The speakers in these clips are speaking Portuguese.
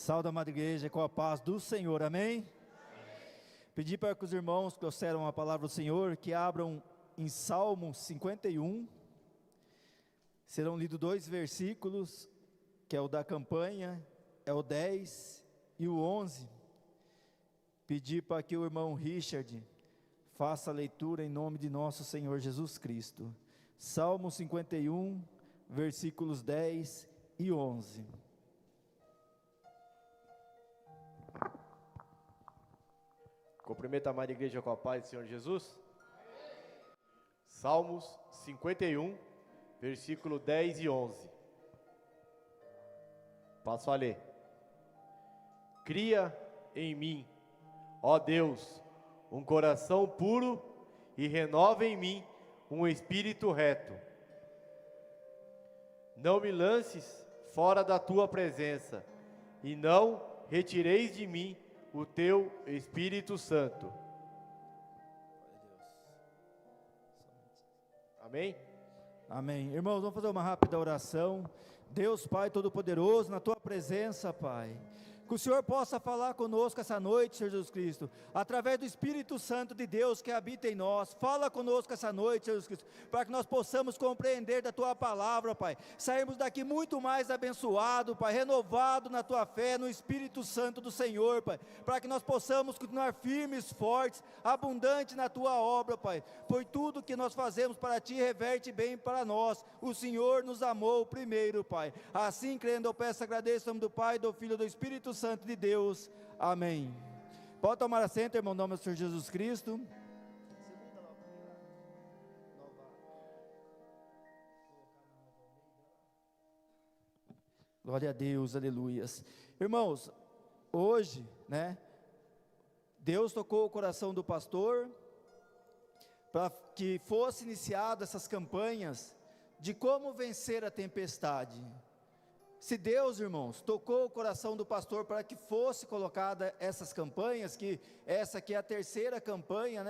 Saúde, amada igreja, com a paz do Senhor, amém? Pedi para que os irmãos que trouxeram a palavra do Senhor, que abram em Salmo 51, serão lidos 2 versículos, que é o da campanha, é o 10 e o 11. Pedi para que o irmão Richard faça a leitura em nome de nosso Senhor Jesus Cristo. Salmo 51, versículos 10 e 11. Cumprimento a amada igreja com a paz do Senhor Jesus. Salmos 51, versículo 10 e 11. Passo a ler. Cria em mim, ó Deus, um coração puro e renova em mim um espírito reto. Não me lances fora da tua presença e não retireis de mim o teu Espírito Santo. Amém? Amém. Irmãos, vamos fazer uma rápida oração. Deus Pai Todo-Poderoso, na tua presença, Pai, que o Senhor possa falar conosco essa noite, Senhor Jesus Cristo, através do Espírito Santo de Deus que habita em nós. Fala conosco essa noite, Senhor Jesus Cristo, para que nós possamos compreender da tua palavra, Pai, sairmos daqui muito mais abençoado, Pai, renovado na tua fé, no Espírito Santo do Senhor, Pai, para que nós possamos continuar firmes, fortes, abundantes na tua obra, Pai, pois tudo que nós fazemos para ti reverte bem para nós. O Senhor nos amou primeiro, Pai. Assim, crendo, eu peço e agradeço em nome do Pai, do Filho e do Espírito Santo de Deus, amém. Pode tomar assento, irmão, em nome do Senhor Jesus Cristo. Glória a Deus, aleluias. Irmãos, hoje, Deus tocou o coração do pastor, para que fosse iniciado essas campanhas, de como vencer a tempestade. Se Deus, irmãos, tocou o coração do pastor para que fosse colocada essas campanhas, que essa aqui é a terceira campanha,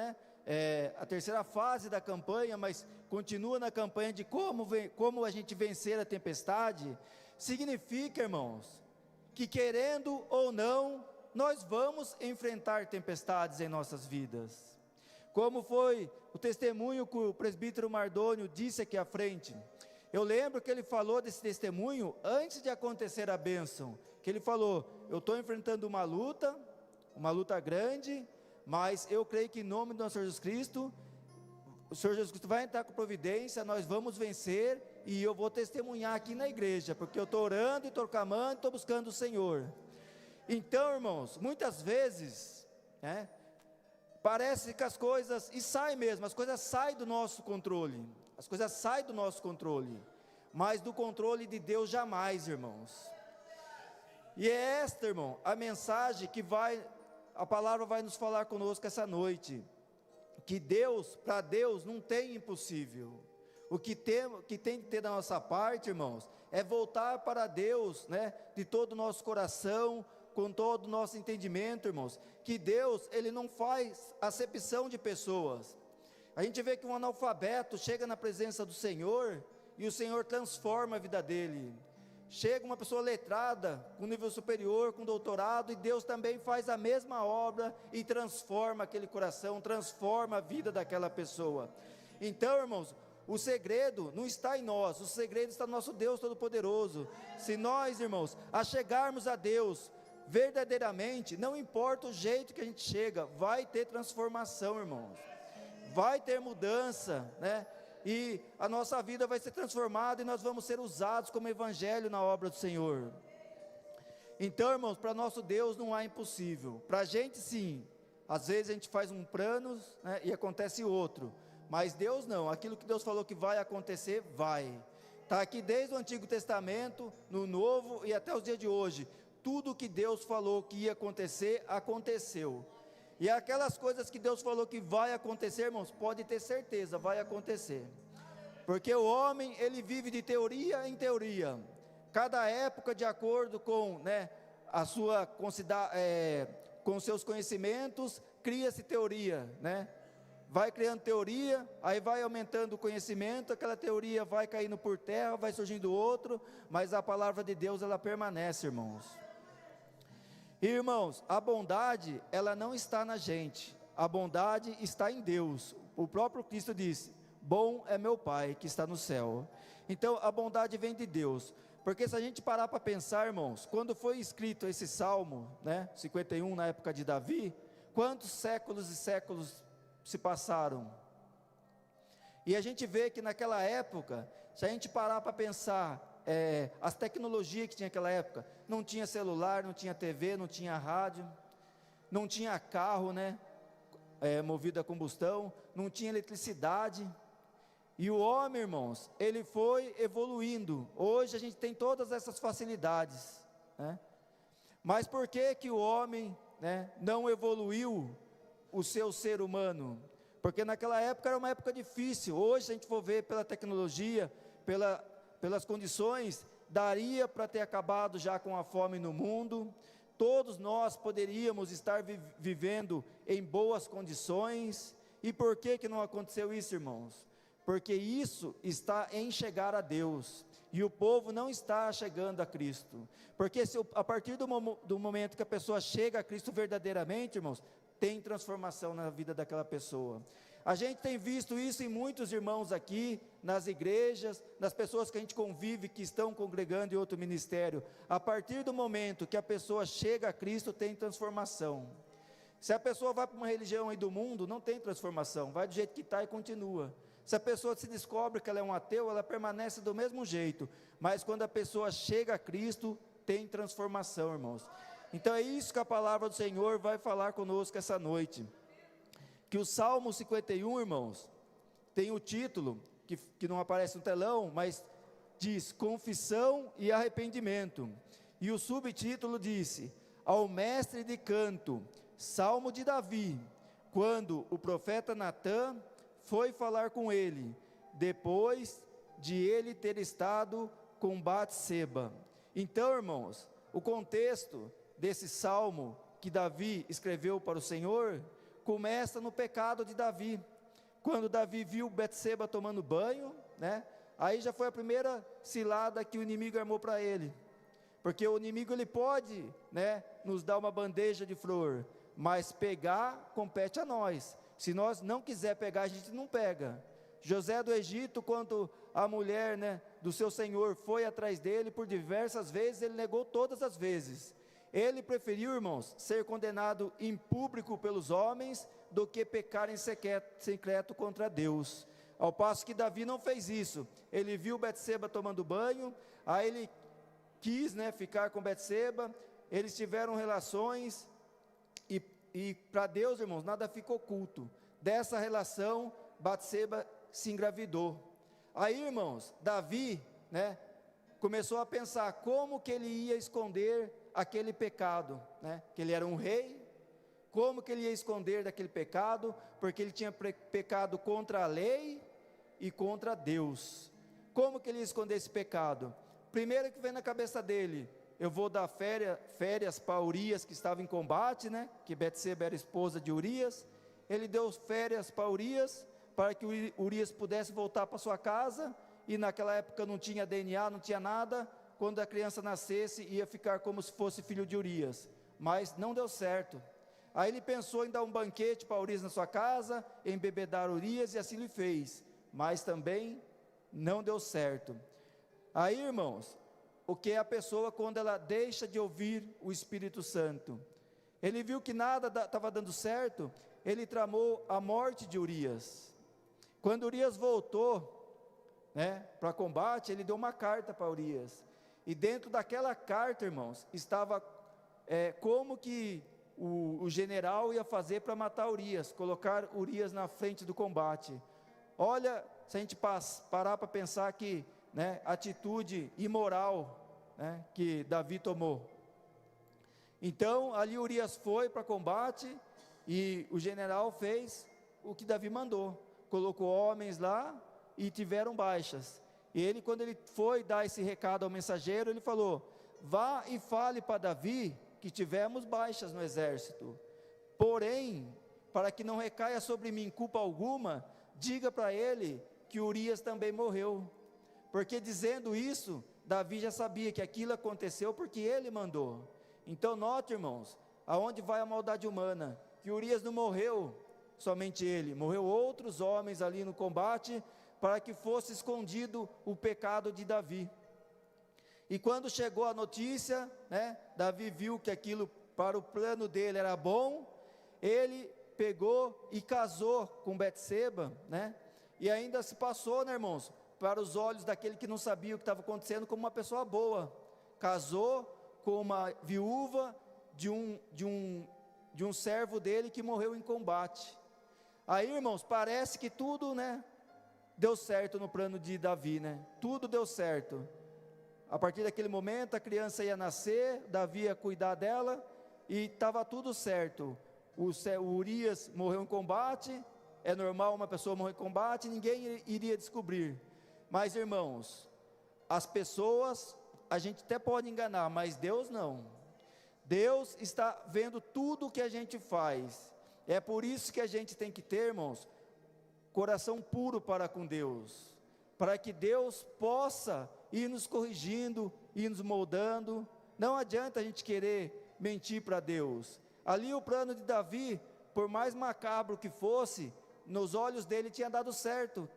a terceira fase da campanha, mas continua na campanha de como a gente vencer a tempestade, significa, irmãos, que querendo ou não, nós vamos enfrentar tempestades em nossas vidas. Como foi o testemunho que o presbítero Mardônio disse aqui à frente. Eu lembro que ele falou desse testemunho antes de acontecer a bênção, que ele falou: eu estou enfrentando uma luta grande, mas eu creio que em nome do nosso Senhor Jesus Cristo, o Senhor Jesus Cristo vai entrar com providência, nós vamos vencer, e eu vou testemunhar aqui na igreja, porque eu estou orando, estou clamando, estou buscando o Senhor. Então, irmãos, muitas vezes, parece que as coisas, e sai mesmo, as coisas saem do nosso controle, mas do controle de Deus jamais, irmãos. E é esta, irmão, a mensagem que a palavra vai nos falar conosco essa noite, que para Deus não tem impossível. O que tem que ter da nossa parte, irmãos, é voltar para Deus, de todo o nosso coração, com todo o nosso entendimento, irmãos, que Deus, Ele não faz acepção de pessoas. A gente vê que um analfabeto chega na presença do Senhor, e o Senhor transforma a vida dele. Chega uma pessoa letrada, com nível superior, com doutorado, e Deus também faz a mesma obra, e transforma aquele coração, transforma a vida daquela pessoa. Então, irmãos, o segredo não está em nós, o segredo está no nosso Deus Todo-Poderoso. Se nós, irmãos, achegarmos a Deus verdadeiramente, não importa o jeito que a gente chega, vai ter transformação, irmãos, vai ter mudança, e a nossa vida vai ser transformada, e nós vamos ser usados como evangelho na obra do Senhor. Então, irmãos, para nosso Deus não há impossível. Para a gente sim, às vezes a gente faz um plano, e acontece outro, mas Deus não. Aquilo que Deus falou que vai acontecer, vai. Está aqui desde o Antigo Testamento, no Novo e até os dias de hoje. Tudo que Deus falou que ia acontecer, aconteceu. E aquelas coisas que Deus falou que vai acontecer, irmãos, pode ter certeza, vai acontecer. Porque o homem, ele vive de teoria em teoria. Cada época, de acordo com, com seus conhecimentos, cria-se teoria, Vai criando teoria, aí vai aumentando o conhecimento, aquela teoria vai caindo por terra, vai surgindo outro, mas a palavra de Deus, ela permanece, irmãos. Irmãos, a bondade, ela não está na gente, a bondade está em Deus. O próprio Cristo disse: bom é meu Pai que está no céu. Então a bondade vem de Deus, porque se a gente parar para pensar, irmãos, quando foi escrito esse Salmo, 51, na época de Davi, quantos séculos e séculos se passaram? E a gente vê que naquela época, se a gente parar para pensar, as tecnologias que tinha naquela época, não tinha celular, não tinha TV, não tinha rádio, não tinha carro, movido a combustão, não tinha eletricidade, e o homem, irmãos, ele foi evoluindo. Hoje a gente tem todas essas facilidades, mas por que que o homem, não evoluiu o seu ser humano? Porque naquela época era uma época difícil. Hoje, se a gente for ver pela tecnologia, pelas condições, daria para ter acabado já com a fome no mundo. Todos nós poderíamos estar vivendo em boas condições. E por que que não aconteceu isso, irmãos? Porque isso está em chegar a Deus, e o povo não está chegando a Cristo. Porque a partir do momento que a pessoa chega a Cristo verdadeiramente, irmãos, tem transformação na vida daquela pessoa. A gente tem visto isso em muitos irmãos aqui, nas igrejas, nas pessoas que a gente convive, que estão congregando em outro ministério. A partir do momento que a pessoa chega a Cristo, tem transformação. Se a pessoa vai para uma religião aí do mundo, não tem transformação, vai do jeito que está e continua. Se a pessoa se descobre que ela é um ateu, ela permanece do mesmo jeito. Mas quando a pessoa chega a Cristo, tem transformação, irmãos. Então é isso que a palavra do Senhor vai falar conosco essa noite. Que o Salmo 51, irmãos, tem o título, que não aparece no telão, mas diz: confissão e arrependimento. E o subtítulo disse: ao mestre de canto, Salmo de Davi, quando o profeta Natã foi falar com ele, depois de ele ter estado com Batseba. Então, irmãos, o contexto desse salmo que Davi escreveu para o Senhor, começa no pecado de Davi. Quando Davi viu Batseba tomando banho, aí já foi a primeira cilada que o inimigo armou para ele. Porque o inimigo, ele pode, nos dar uma bandeja de flor, mas pegar compete a nós. Se nós não quiser pegar, a gente não pega. José do Egito, quando a mulher, do seu senhor foi atrás dele, por diversas vezes, ele negou todas as vezes. Ele preferiu, irmãos, ser condenado em público pelos homens, do que pecar em secreto contra Deus. Ao passo que Davi não fez isso. Ele viu Batseba tomando banho, aí ele quis, ficar com Batseba, eles tiveram relações, e para Deus, irmãos, nada fica oculto. Dessa relação, Batseba se engravidou. Aí, irmãos, Davi, começou a pensar como que ele ia esconder aquele pecado, que ele era um rei, como que ele ia esconder daquele pecado, porque ele tinha pecado contra a lei e contra Deus. Como que ele ia esconder esse pecado? Primeiro que vem na cabeça dele: eu vou dar férias para Urias, que estava em combate, que Batseba era esposa de Urias. Ele deu férias para Urias, para que Urias pudesse voltar para sua casa, e naquela época não tinha DNA, não tinha nada. Quando a criança nascesse, ia ficar como se fosse filho de Urias, mas não deu certo. Aí ele pensou em dar um banquete para Urias na sua casa, embebedar Urias, e assim ele fez, mas também não deu certo. Aí, irmãos, o que é a pessoa quando ela deixa de ouvir o Espírito Santo? Ele viu que nada estava dando certo, ele tramou a morte de Urias. Quando Urias voltou, para combate, ele deu uma carta para Urias, e dentro daquela carta, irmãos, estava como que o general ia fazer para matar Urias, colocar Urias na frente do combate. Olha, se a gente parar para pensar que, atitude imoral, que Davi tomou. Então ali Urias foi para combate, e o general fez o que Davi mandou, colocou homens lá, e tiveram baixas. E ele, quando ele foi dar esse recado ao mensageiro, ele falou: vá e fale para Davi que tivemos baixas no exército, porém, para que não recaia sobre mim culpa alguma, diga para ele que Urias também morreu. Porque dizendo isso, Davi já sabia que aquilo aconteceu porque ele mandou. Então note, irmãos, aonde vai a maldade humana, que Urias não morreu somente ele, morreu outros homens ali no combate, para que fosse escondido o pecado de Davi. E quando chegou a notícia, né, Davi viu que aquilo para o plano dele era bom, ele pegou e casou com Betseba, né, e ainda se passou, né, irmãos, para os olhos daquele que não sabia o que estava acontecendo, como uma pessoa boa. Casou com uma viúva de um servo dele que morreu em combate. Aí, irmãos, parece que tudo, né, deu certo no plano de Davi, né? Tudo deu certo. A partir daquele momento, a criança ia nascer, Davi ia cuidar dela, e estava tudo certo. O Urias morreu em combate, é normal uma pessoa morrer em combate, ninguém iria descobrir. Mas, irmãos, as pessoas, a gente até pode enganar, mas Deus não. Deus está vendo tudo o que a gente faz. É por isso que a gente tem que ter, irmãos, coração puro para com Deus, para que Deus possa ir nos corrigindo, ir nos moldando. Não adianta a gente querer mentir para Deus. Ali o plano de Davi, por mais macabro que fosse, nos olhos dele tinha dado certo,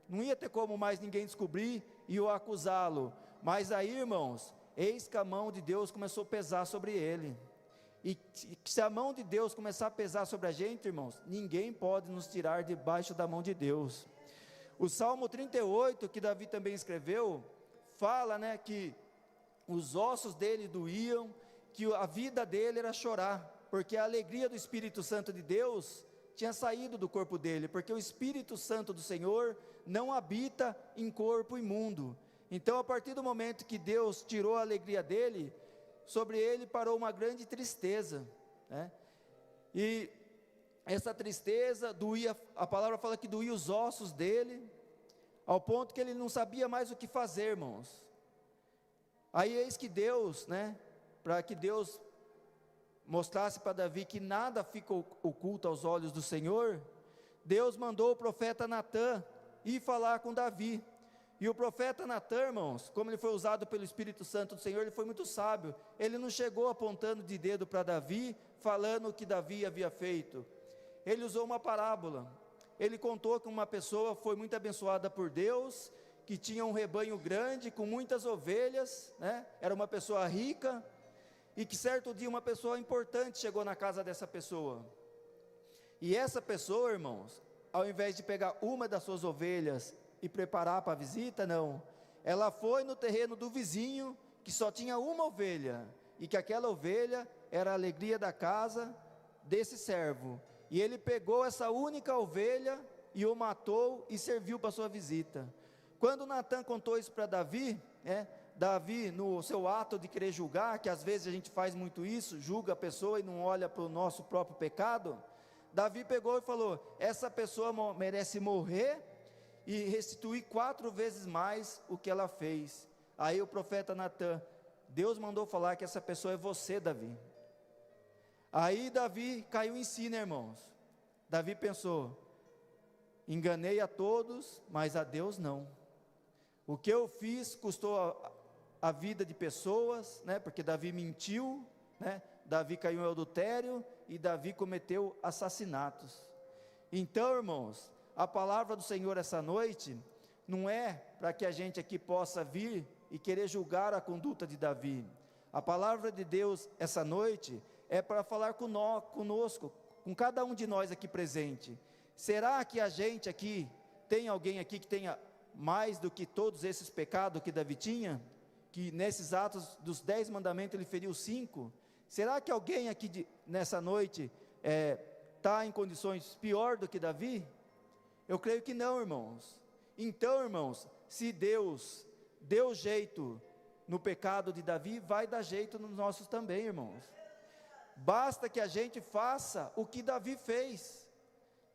não ia ter como mais ninguém descobrir e o acusá-lo. Mas aí, irmãos, eis que a mão de Deus começou a pesar sobre ele. E se a mão de Deus começar a pesar sobre a gente, irmãos, ninguém pode nos tirar debaixo da mão de Deus. O Salmo 38, que Davi também escreveu, fala, né, que os ossos dele doíam, que a vida dele era chorar, porque a alegria do Espírito Santo de Deus tinha saído do corpo dele, porque o Espírito Santo do Senhor não habita em corpo imundo. Então, a partir do momento que Deus tirou a alegria dele, sobre ele parou uma grande tristeza, né? E essa tristeza doía, a palavra fala que doía os ossos dele, ao ponto que ele não sabia mais o que fazer, irmãos. Aí eis que Deus, né, para que Deus mostrasse para Davi que nada fica oculto aos olhos do Senhor, Deus mandou o profeta Natã ir falar com Davi. E o profeta Natã, irmãos, como ele foi usado pelo Espírito Santo do Senhor, ele foi muito sábio. Ele não chegou apontando de dedo para Davi, falando o que Davi havia feito. Ele usou uma parábola. Ele contou que uma pessoa foi muito abençoada por Deus, que tinha um rebanho grande, com muitas ovelhas, né? Era uma pessoa rica, e que certo dia uma pessoa importante chegou na casa dessa pessoa. E essa pessoa, irmãos, ao invés de pegar uma das suas ovelhas e preparar para a visita, não, ela foi no terreno do vizinho, que só tinha uma ovelha, e que aquela ovelha era a alegria da casa desse servo, e ele pegou essa única ovelha, e o matou, e serviu para a sua visita. Quando Natã contou isso para Davi, Davi, no seu ato de querer julgar, que às vezes a gente faz muito isso, julga a pessoa e não olha para o nosso próprio pecado, Davi pegou e falou, essa pessoa merece morrer, e restituir 4 vezes mais o que ela fez. Aí o profeta Natã, Deus mandou falar que essa pessoa é você, Davi. Aí Davi caiu em si, né, irmãos? Davi pensou, enganei a todos, mas a Deus não. O que eu fiz custou a vida de pessoas, né, porque Davi mentiu, né, Davi caiu em adultério, e Davi cometeu assassinatos. Então, irmãos, a palavra do Senhor essa noite, não é para que a gente aqui possa vir e querer julgar a conduta de Davi. A palavra de Deus essa noite é para falar conosco, com cada um de nós aqui presente. Será que a gente aqui, tem alguém aqui que tenha mais do que todos esses pecados que Davi tinha? Que nesses atos dos 10 mandamentos ele feriu 5? Será que alguém aqui nessa noite está em condições pior do que Davi? Eu creio que não, irmãos. Então, irmãos, se Deus deu jeito no pecado de Davi, vai dar jeito nos nossos também, irmãos. Basta que a gente faça o que Davi fez.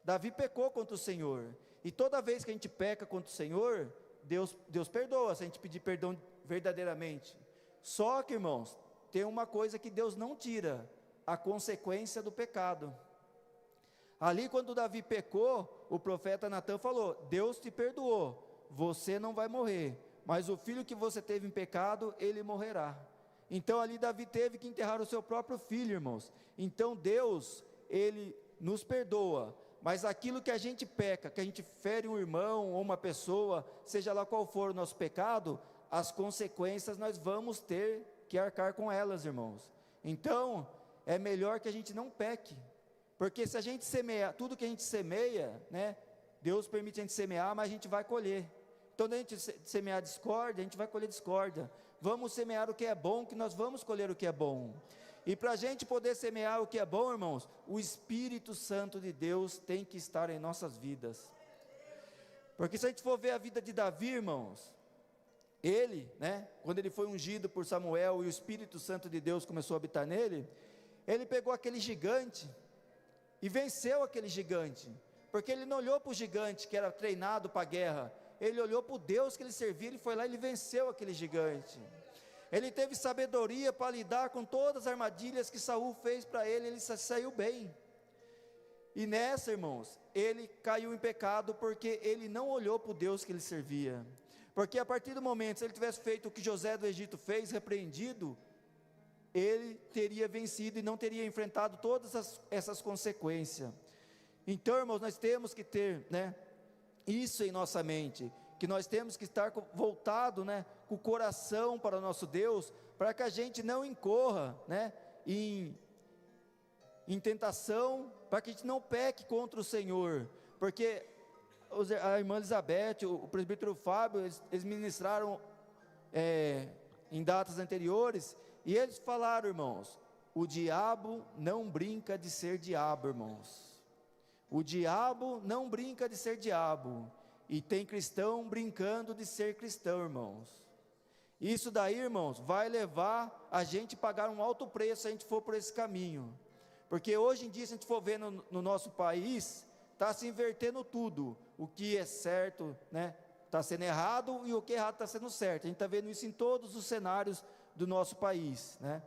Davi pecou contra o Senhor, e toda vez que a gente peca contra o Senhor, Deus perdoa, se a gente pedir perdão verdadeiramente. Só que, irmãos, tem uma coisa que Deus não tira, a consequência do pecado. Ali quando Davi pecou, o profeta Natã falou, Deus te perdoou, você não vai morrer, mas o filho que você teve em pecado, ele morrerá. Então ali Davi teve que enterrar o seu próprio filho, irmãos. Então Deus, Ele nos perdoa, mas aquilo que a gente peca, que a gente fere um irmão ou uma pessoa, seja lá qual for o nosso pecado, as consequências nós vamos ter que arcar com elas, irmãos. Então, é melhor que a gente não peque, porque se a gente semeia, tudo que a gente semeia, né, Deus permite a gente semear, mas a gente vai colher. Então, quando a gente semear discórdia, a gente vai colher discórdia. Vamos semear o que é bom, que nós vamos colher o que é bom. E para a gente poder semear o que é bom, irmãos, o Espírito Santo de Deus tem que estar em nossas vidas. Porque se a gente for ver a vida de Davi, irmãos, ele, né, quando ele foi ungido por Samuel e o Espírito Santo de Deus começou a habitar nele, ele pegou aquele gigante e venceu aquele gigante, porque ele não olhou para o gigante que era treinado para a guerra, ele olhou para o Deus que ele servia, ele foi lá e ele venceu aquele gigante. Ele teve sabedoria para lidar com todas as armadilhas que Saul fez para ele, ele saiu bem. E nessa, irmãos, ele caiu em pecado porque ele não olhou para o Deus que ele servia. Porque a partir do momento, se ele tivesse feito o que José do Egito fez, repreendido, ele teria vencido e não teria enfrentado todas essas consequências. Então, irmãos, nós temos que ter, né, isso em nossa mente, que nós temos que estar voltado, né, com o coração para o nosso Deus, para que a gente não incorra, né, em tentação, para que a gente não peque contra o Senhor, porque a irmã Elizabeth, o presbítero Fábio, eles ministraram em datas anteriores, e eles falaram, irmãos, o diabo não brinca de ser diabo, irmãos, o diabo não brinca de ser diabo, e tem cristão brincando de ser cristão, irmãos. Isso daí, irmãos, vai levar a gente a pagar um alto preço se a gente for por esse caminho, porque hoje em dia, se a gente for ver no nosso país, está se invertendo tudo, o que é certo, né, está sendo errado, e o que é errado está sendo certo, a gente está vendo isso em todos os cenários do nosso país, né?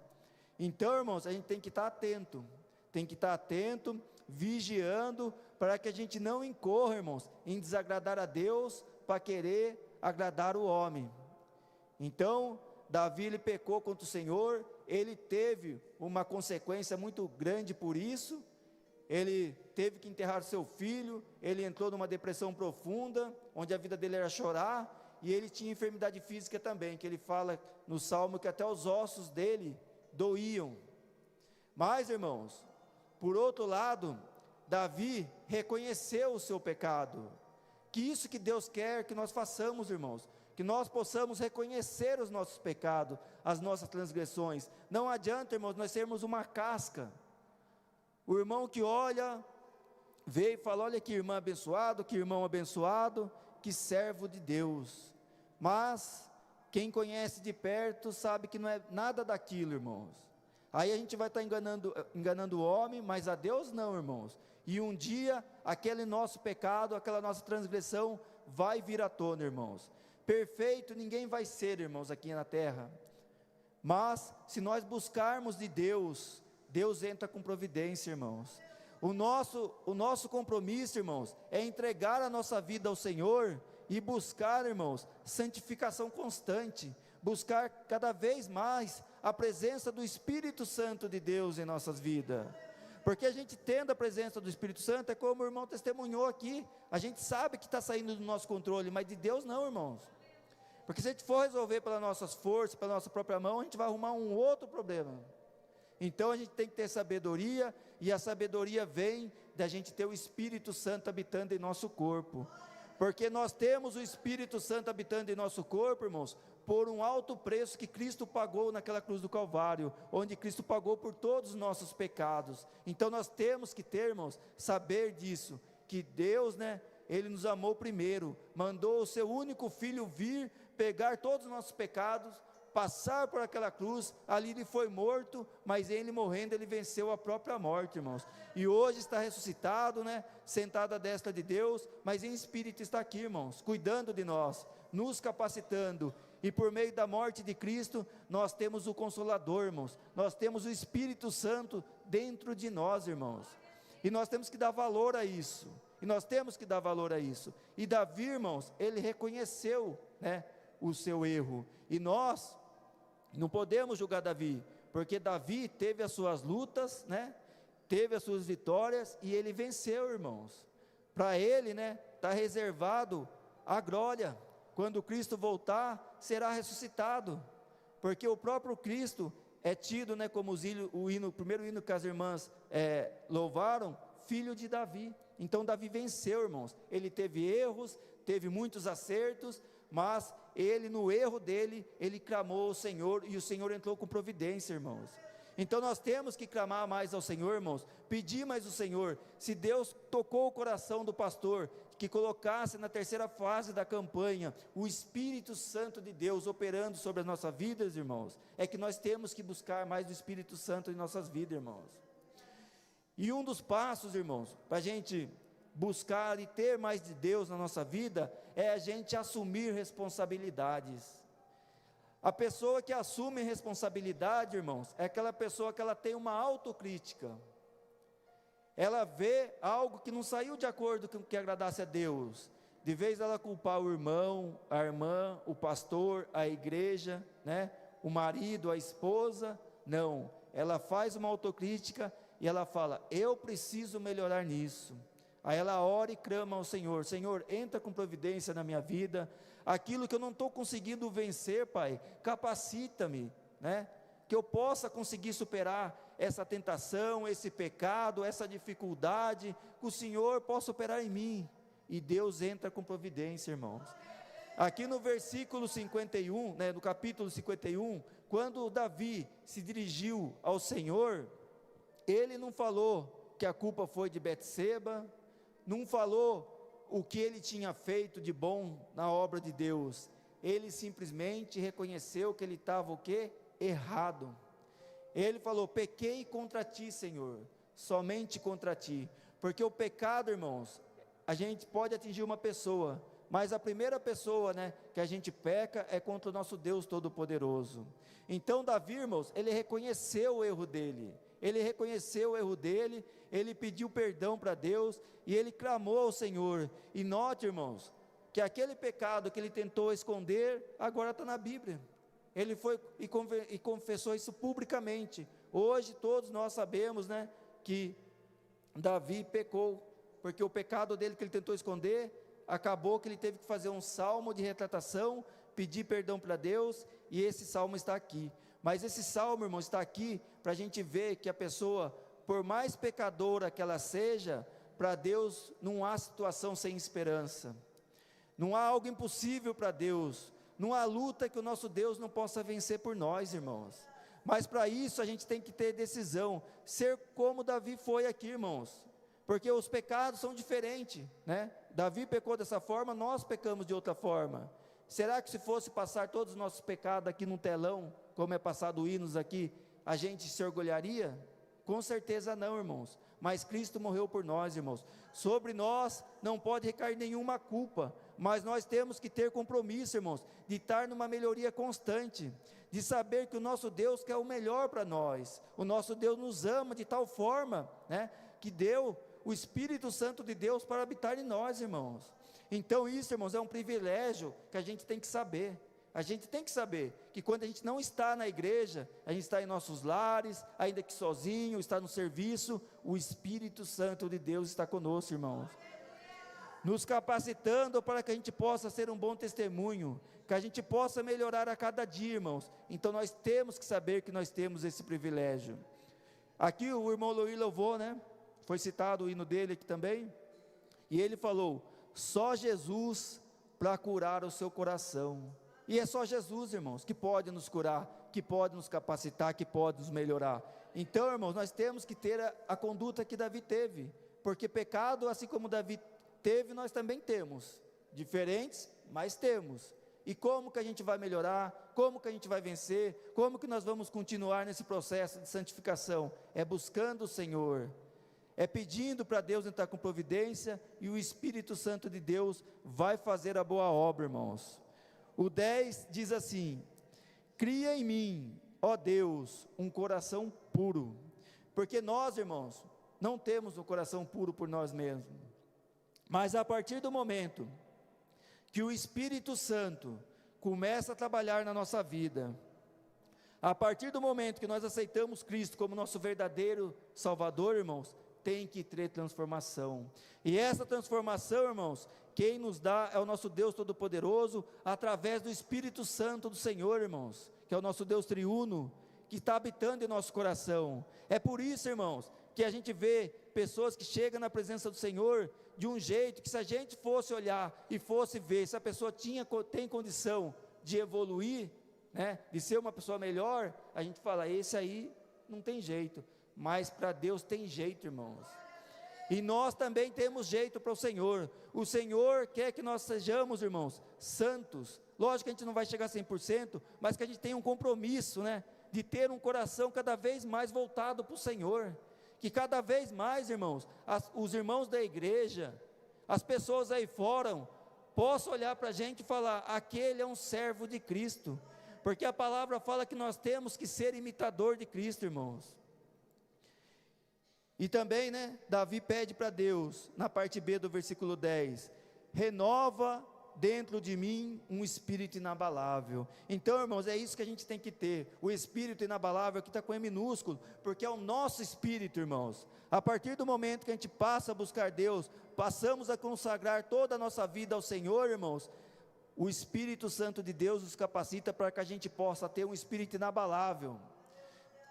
Então, irmãos, a gente tem que estar atento, vigiando, para que a gente não incorra, irmãos, em desagradar a Deus, para querer agradar o homem. Então, Davi, ele pecou contra o Senhor, ele teve uma consequência muito grande por isso, ele teve que enterrar seu filho, ele entrou numa depressão profunda, onde a vida dele era chorar, e ele tinha enfermidade física também, que ele fala no Salmo que até os ossos dele doíam. Mas, irmãos, por outro lado, Davi reconheceu o seu pecado, que isso que Deus quer que nós façamos, irmãos, que nós possamos reconhecer os nossos pecados, as nossas transgressões. Não adianta, irmãos, nós sermos uma casca. O irmão que olha, vê e fala, olha que irmão abençoado, que irmão abençoado, que servo de Deus. Mas, quem conhece de perto, sabe que não é nada daquilo, irmãos. Aí a gente vai estar enganando o homem, mas a Deus não, irmãos. E um dia, aquele nosso pecado, aquela nossa transgressão, vai vir à tona, irmãos. Perfeito ninguém vai ser, irmãos, aqui na terra. Mas, se nós buscarmos de Deus, Deus entra com providência, irmãos. O nosso compromisso, irmãos, é entregar a nossa vida ao Senhor e buscar, irmãos, santificação constante, buscar cada vez mais a presença do Espírito Santo de Deus em nossas vidas. Porque a gente tendo a presença do Espírito Santo, é como o irmão testemunhou aqui, a gente sabe que está saindo do nosso controle, mas de Deus não, irmãos. Porque se a gente for resolver pelas nossas forças, pela nossa própria mão, a gente vai arrumar um outro problema. Então a gente tem que ter sabedoria, e a sabedoria vem da gente ter o Espírito Santo habitando em nosso corpo. Porque nós temos o Espírito Santo habitando em nosso corpo, irmãos, por um alto preço que Cristo pagou naquela cruz do Calvário, onde Cristo pagou por todos os nossos pecados. Então nós temos que ter, irmãos, saber disso, que Deus, né, Ele nos amou primeiro, mandou o seu único Filho vir, pegar todos os nossos pecados, passar por aquela cruz, ali ele foi morto, mas ele morrendo, ele venceu a própria morte, irmãos, e hoje está ressuscitado, né, sentado à destra de Deus, mas em espírito está aqui, irmãos, cuidando de nós, nos capacitando, e por meio da morte de Cristo, nós temos o Consolador, irmãos, nós temos o Espírito Santo dentro de nós, irmãos, e nós temos que dar valor a isso, e Davi, irmãos, ele reconheceu, né, o seu erro, e nós Não podemos julgar Davi, porque Davi teve as suas lutas, né? Teve as suas vitórias e ele venceu, irmãos. Para ele, né, está reservado a glória. Quando Cristo voltar, será ressuscitado, porque o próprio Cristo é tido, né, como o primeiro hino que as irmãs louvaram, filho de Davi. Então Davi venceu, irmãos. Ele teve erros, teve muitos acertos, mas ele, no erro dele, ele clamou ao Senhor, e o Senhor entrou com providência, irmãos. Então nós temos que clamar mais ao Senhor, irmãos, pedir mais ao Senhor. Se Deus tocou o coração do pastor, que colocasse na terceira fase da campanha, o Espírito Santo de Deus operando sobre as nossas vidas, irmãos, é que nós temos que buscar mais do Espírito Santo em nossas vidas, irmãos. E um dos passos, irmãos, para a gente buscar e ter mais de Deus na nossa vida, é a gente assumir responsabilidades. A pessoa que assume responsabilidade, irmãos, é aquela pessoa que ela tem uma autocrítica. Ela vê algo que não saiu de acordo com o que agradasse a Deus. De vez ela culpar o irmão, a irmã, o pastor, a igreja, né? O marido, a esposa, não. Ela faz uma autocrítica e ela fala: eu preciso melhorar nisso. Aí ela ora e clama ao Senhor: Senhor, entra com providência na minha vida. Aquilo que eu não estou conseguindo vencer, Pai, capacita-me, né? Que eu possa conseguir superar essa tentação, esse pecado, essa dificuldade, que o Senhor possa operar em mim. E Deus entra com providência, irmãos. Aqui no versículo 51, né, no capítulo 51, quando Davi se dirigiu ao Senhor, ele não falou que a culpa foi de Betseba, não falou o que ele tinha feito de bom na obra de Deus. Ele simplesmente reconheceu que ele estava o quê? Errado. Ele falou: pequei contra ti, Senhor, somente contra ti. Porque o pecado, irmãos, a gente pode atingir uma pessoa, mas a primeira pessoa, né, que a gente peca é contra o nosso Deus Todo-Poderoso. Então Davi, irmãos, ele reconheceu o erro dele. Ele pediu perdão para Deus, e ele clamou ao Senhor. E note, irmãos, que aquele pecado que ele tentou esconder, agora está na Bíblia. Ele foi e confessou isso publicamente. Hoje todos nós sabemos, né, que Davi pecou, porque o pecado dele que ele tentou esconder, acabou que ele teve que fazer um salmo de retratação, pedir perdão para Deus, e esse salmo está aqui. Mas esse salmo, irmão, está aqui para a gente ver que a pessoa, por mais pecadora que ela seja, para Deus não há situação sem esperança, não há algo impossível para Deus, não há luta que o nosso Deus não possa vencer por nós, irmãos. Mas para isso a gente tem que ter decisão, ser como Davi foi aqui, irmãos, porque os pecados são diferentes, né? Davi pecou dessa forma, nós pecamos de outra forma. Será que se fosse passar todos os nossos pecados aqui num telão, como é passado hinos aqui, a gente se orgulharia? Com certeza não, irmãos. Mas Cristo morreu por nós, irmãos. Sobre nós não pode recair nenhuma culpa, mas nós temos que ter compromisso, irmãos, de estar numa melhoria constante, de saber que o nosso Deus quer o melhor para nós. O nosso Deus nos ama de tal forma, né, que deu o Espírito Santo de Deus para habitar em nós, irmãos. Então isso, irmãos, é um privilégio que a gente tem que saber. A gente tem que saber que quando a gente não está na igreja, a gente está em nossos lares, ainda que sozinho, está no serviço, o Espírito Santo de Deus está conosco, irmãos, nos capacitando para que a gente possa ser um bom testemunho, que a gente possa melhorar a cada dia, irmãos. Então nós temos que saber que nós temos esse privilégio. Aqui o irmão Luiz louvou, né? Foi citado o hino dele aqui também, e ele falou: só Jesus para curar o seu coração. E é só Jesus, irmãos, que pode nos curar, que pode nos capacitar, que pode nos melhorar. Então, irmãos, nós temos que ter a conduta que Davi teve, porque pecado, assim como Davi teve, nós também temos, diferentes, mas temos. E como que a gente vai melhorar? Como que a gente vai vencer? Como que nós vamos continuar nesse processo de santificação? É buscando o Senhor, é pedindo para Deus entrar com providência, e o Espírito Santo de Deus vai fazer a boa obra, irmãos. O 10 diz assim: cria em mim, ó Deus, um coração puro. Porque nós, irmãos, não temos um coração puro por nós mesmos, mas a partir do momento que o Espírito Santo começa a trabalhar na nossa vida, A partir do momento que nós aceitamos Cristo como nosso verdadeiro Salvador, irmãos, tem que ter transformação. E essa transformação, irmãos, quem nos dá é o nosso Deus Todo-Poderoso, através do Espírito Santo do Senhor, irmãos, que é o nosso Deus triuno, que está habitando em nosso coração. É por isso, irmãos, que a gente vê pessoas que chegam na presença do Senhor de um jeito que, se a gente fosse olhar e fosse ver se a pessoa tem condição de evoluir, né, de ser uma pessoa melhor, a gente fala, esse aí não tem jeito. Mas para Deus tem jeito, irmãos. E nós também temos jeito para o Senhor. O Senhor quer que nós sejamos, irmãos, santos. Lógico que a gente não vai chegar a 100%, mas que a gente tenha um compromisso, né, de ter um coração cada vez mais voltado para o Senhor. Que cada vez mais, irmãos, os irmãos da igreja, as pessoas aí fora, possam olhar para a gente e falar, aquele é um servo de Cristo. Porque a palavra fala que nós temos que ser imitador de Cristo, irmãos. E também, né, Davi pede para Deus, na parte B do versículo 10, renova dentro de mim um espírito inabalável. Então, irmãos, é isso que a gente tem que ter, o espírito inabalável, aqui está com E minúsculo, porque é o nosso espírito, irmãos. A partir do momento que a gente passa a buscar Deus, passamos a consagrar toda a nossa vida ao Senhor, irmãos, o Espírito Santo de Deus nos capacita para que a gente possa ter um espírito inabalável,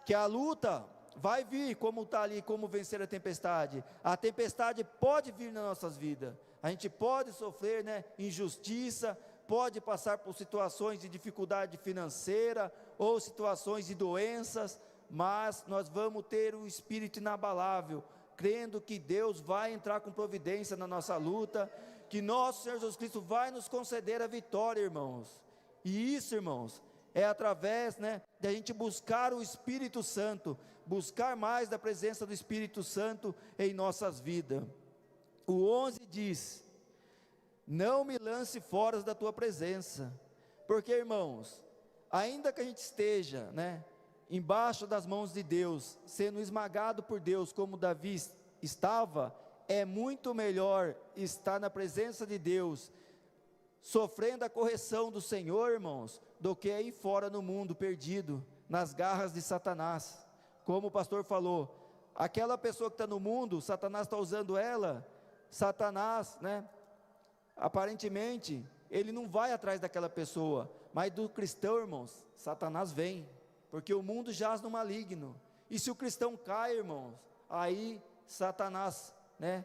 que a luta vai vir, como está ali, como vencer a tempestade pode vir nas nossas vidas, a gente pode sofrer, né, injustiça, pode passar por situações de dificuldade financeira, ou situações de doenças, mas nós vamos ter um espírito inabalável, crendo que Deus vai entrar com providência na nossa luta, que nosso Senhor Jesus Cristo vai nos conceder a vitória, irmãos. E isso, irmãos, é através, né, de a gente buscar o Espírito Santo, buscar mais da presença do Espírito Santo em nossas vidas. O 11 diz, não me lance fora da tua presença, porque, irmãos, ainda que a gente esteja, né, embaixo das mãos de Deus, sendo esmagado por Deus, como Davi estava, é muito melhor estar na presença de Deus, sofrendo a correção do Senhor, irmãos, do que ir fora no mundo perdido, nas garras de Satanás. Como o pastor falou, aquela pessoa que está no mundo, Satanás está usando ela, Satanás, né, aparentemente, ele não vai atrás daquela pessoa, mas do cristão, irmãos, Satanás vem, porque o mundo jaz no maligno, e se o cristão cai, irmãos, aí Satanás, né,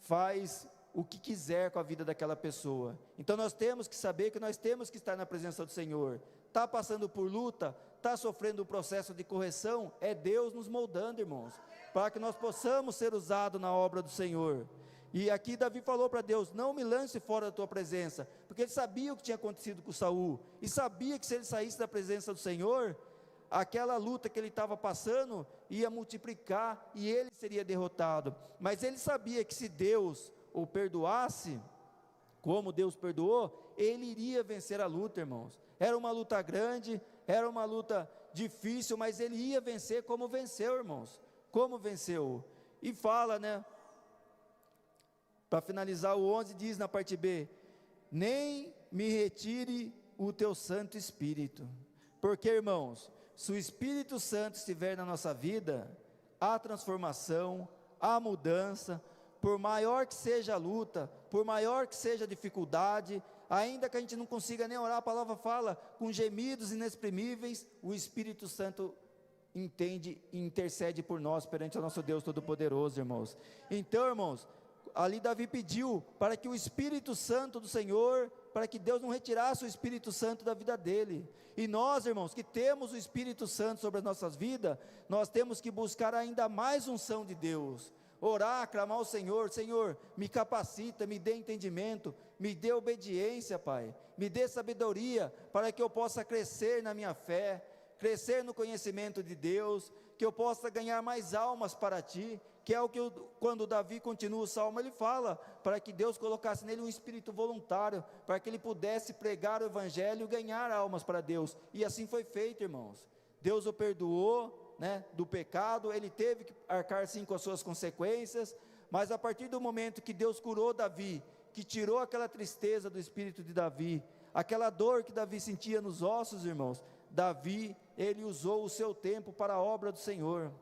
faz o que quiser com a vida daquela pessoa. Então nós temos que saber que nós temos que estar na presença do Senhor. Está passando por luta, está sofrendo um processo de correção, é Deus nos moldando, irmãos, para que nós possamos ser usados na obra do Senhor. E aqui Davi falou para Deus, não me lance fora da tua presença, porque ele sabia o que tinha acontecido com Saul, e sabia que se ele saísse da presença do Senhor, aquela luta que ele estava passando, ia multiplicar, e ele seria derrotado. Mas ele sabia que se Deus o perdoasse, como Deus perdoou, ele iria vencer a luta, irmãos. Era uma luta grande, era uma luta difícil, mas ele ia vencer como venceu, irmãos. Como venceu? E fala, né, para finalizar, o 11 diz na parte B, nem me retire o teu Santo Espírito, porque, irmãos, se o Espírito Santo estiver na nossa vida, há transformação, há mudança, por maior que seja a luta, por maior que seja a dificuldade, ainda que a gente não consiga nem orar, a palavra fala, com gemidos inexprimíveis, o Espírito Santo entende e intercede por nós, perante o nosso Deus Todo-Poderoso, irmãos. Então, irmãos, ali Davi pediu, para que o Espírito Santo do Senhor, para que Deus não retirasse o Espírito Santo da vida dele, e nós, irmãos, que temos o Espírito Santo sobre as nossas vidas, nós temos que buscar ainda mais unção de Deus, orar, clamar ao Senhor, Senhor, me capacita, me dê entendimento, me dê obediência, Pai, me dê sabedoria, para que eu possa crescer na minha fé, crescer no conhecimento de Deus, que eu possa ganhar mais almas para Ti, que é o que quando Davi continua o salmo, ele fala, para que Deus colocasse nele um espírito voluntário, para que ele pudesse pregar o evangelho e ganhar almas para Deus, e assim foi feito, irmãos. Deus o perdoou, né, do pecado, ele teve que arcar sim com as suas consequências, mas a partir do momento que Deus curou Davi, que tirou aquela tristeza do espírito de Davi, aquela dor que Davi sentia nos ossos, irmãos, Davi, ele usou o seu tempo para a obra do Senhor.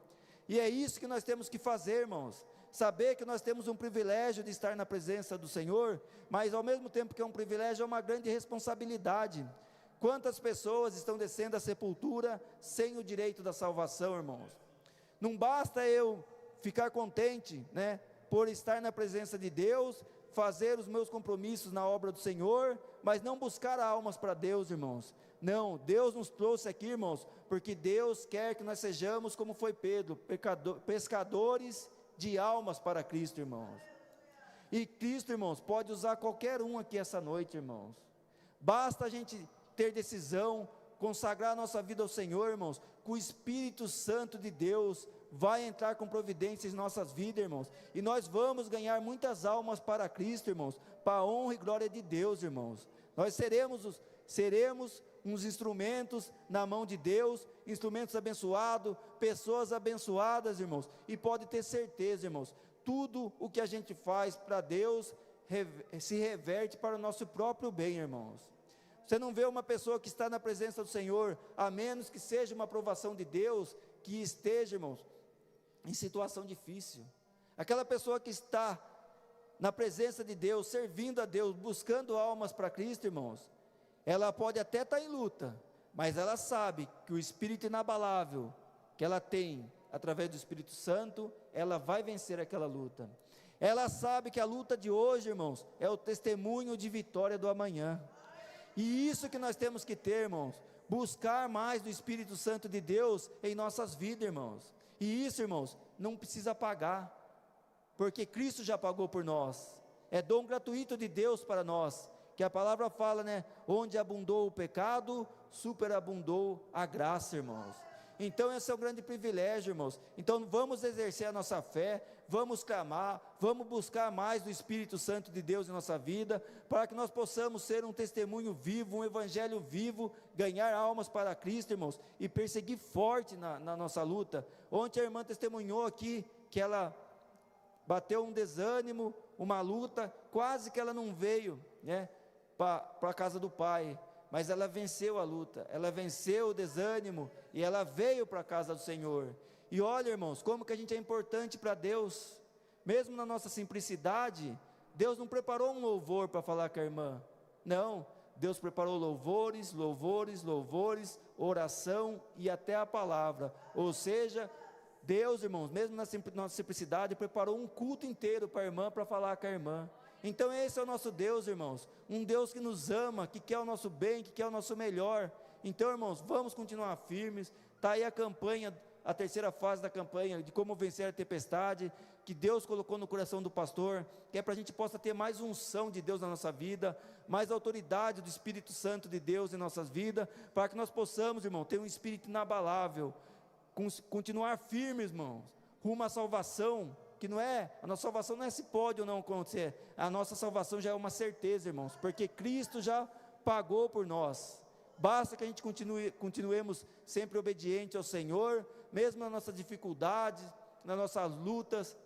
E é isso que nós temos que fazer, irmãos. Saber que nós temos um privilégio de estar na presença do Senhor, mas ao mesmo tempo que é um privilégio, é uma grande responsabilidade. Quantas pessoas estão descendo à sepultura sem o direito da salvação, irmãos? Não basta eu ficar contente, né, por estar na presença de Deus, fazer os meus compromissos na obra do Senhor, mas não buscar almas para Deus, irmãos. Não, Deus nos trouxe aqui, irmãos, porque Deus quer que nós sejamos como foi Pedro, pescadores de almas para Cristo, irmãos. E Cristo, irmãos, pode usar qualquer um aqui essa noite, irmãos. Basta a gente ter decisão, consagrar a nossa vida ao Senhor, irmãos, que o Espírito Santo de Deus vai entrar com providências em nossas vidas, irmãos, e nós vamos ganhar muitas almas para Cristo, irmãos, para a honra e glória de Deus, irmãos. Nós seremos uns instrumentos na mão de Deus, instrumentos abençoados, pessoas abençoadas, irmãos, e pode ter certeza, irmãos, tudo o que a gente faz para Deus, se reverte para o nosso próprio bem, irmãos. Você não vê uma pessoa que está na presença do Senhor, a menos que seja uma aprovação de Deus, que esteja, irmãos, em situação difícil. Aquela pessoa que está na presença de Deus, servindo a Deus, buscando almas para Cristo, irmãos, ela pode até estar em luta, mas ela sabe que o Espírito inabalável que ela tem, através do Espírito Santo, ela vai vencer aquela luta. Ela sabe que a luta de hoje, irmãos, é o testemunho de vitória do amanhã. E isso que nós temos que ter, irmãos, buscar mais do Espírito Santo de Deus em nossas vidas, irmãos. E isso, irmãos, não precisa pagar, porque Cristo já pagou por nós. É dom gratuito de Deus para nós, que a palavra fala, né? Onde abundou o pecado, superabundou a graça, irmãos. Então esse é o grande privilégio, irmãos. Então vamos exercer a nossa fé, vamos clamar, vamos buscar mais do Espírito Santo de Deus em nossa vida, para que nós possamos ser um testemunho vivo, um evangelho vivo, ganhar almas para Cristo, irmãos, e perseguir forte na nossa luta. Ontem a irmã testemunhou aqui, que ela bateu um desânimo, uma luta, quase que ela não veio, né, para a casa do Pai, mas ela venceu a luta, ela venceu o desânimo, e ela veio para a casa do Senhor. E olha, irmãos, como que a gente é importante para Deus, mesmo na nossa simplicidade. Deus não preparou um louvor para falar com a irmã, não, Deus preparou louvores, louvores, louvores, oração e até a palavra. Ou seja, Deus, irmãos, mesmo na nossa simplicidade, preparou um culto inteiro para a irmã, para falar com a irmã. Então esse é o nosso Deus, irmãos, um Deus que nos ama, que quer o nosso bem, que quer o nosso melhor. Então, irmãos, vamos continuar firmes. Está aí a campanha, a terceira fase da campanha, de como vencer a tempestade, que Deus colocou no coração do pastor, que é para a gente possa ter mais unção de Deus na nossa vida, mais autoridade do Espírito Santo de Deus em nossas vidas, para que nós possamos, irmão, ter um espírito inabalável, continuar firmes, irmãos, rumo à salvação, que não é, a nossa salvação não é se pode ou não acontecer, a nossa salvação já é uma certeza, irmãos, porque Cristo já pagou por nós. Basta que a gente continuemos sempre obedientes ao Senhor, mesmo nas nossas dificuldades, nas nossas lutas,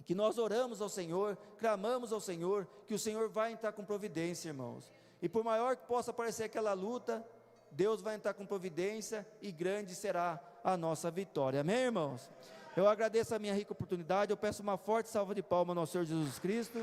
que nós oramos ao Senhor, clamamos ao Senhor, que o Senhor vai entrar com providência, irmãos. E por maior que possa parecer aquela luta, Deus vai entrar com providência e grande será a nossa vitória. Amém, irmãos? Eu agradeço a minha rica oportunidade, eu peço uma forte salva de palmas ao nosso Senhor Jesus Cristo.